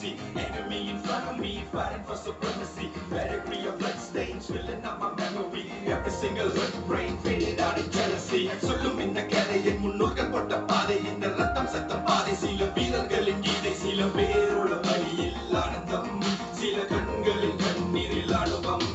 jealousy. Enemy in front of me, fighting for supremacy. Pedigree of blood stains filling up my memory. Every single hurt brain faded out in jealousy. சொல்லும் இந்த கதையின் முன்னோர்கள் போட்ட பாதை இந்த ரத்தம் சத்தம் பாதை. சில வீரர்களின் கீதை, சில பேரோட வழியில் ஆனந்தம், சில கண்களின் கண்ணீரில் அனுபவம்.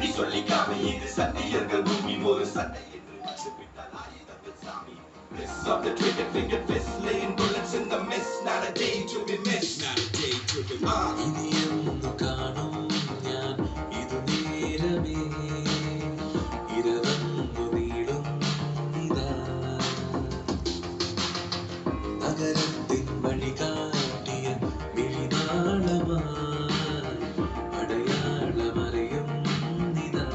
நீ சொல்லிக்காம இது சத்தியர்கள் பூமி ஒரு சண்டை என்று வந்துவிட்டால் ஆயுதங்கள் சாமி. Bliss of the trigger finger fist, laying bullets in the mist. Not a day to be missed. Not a day to be missed. ഇനിയെന്നു കാണും ഞാൻ ഇതു നേരമേ, ഇരവന്നു നീളും ഇതാ നഗരത്തിൻ വഴി കാട്ടിയ വിഴിനാളമാ അടയാളമറിയും ഇതാ.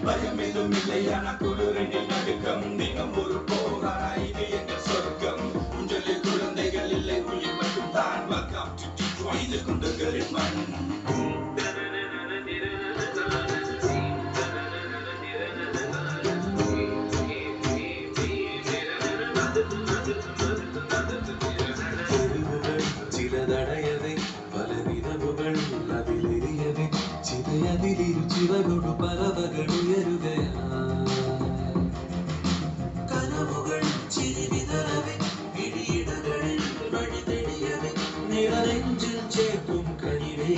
பயமெதுமில்லையான குளிரினில் நடுக்கம், தினம் ஒரு போரான இது எங்கள் சொர்க்கம். குஞ்சலில் குழந்தைகள் இல்லை, உயிர் மட்டும் தான். Welcome to Detroit, இது குண்டுகளின் மண். തെരുവുകൾ ചിലതടയവേ, പല വിധവുകൾ അതിലെരിയവേ, ചിതയതിലിരു ചിറകൊടു പറവകൾ ഉയരുകയാ. കനവുകൾ ചിരിവിതറവേ, പിടിയിടകളിൽ വഴി തെളിയവേ, നിറനെഞ്ചിൽ ചേർക്കും കനിവേ.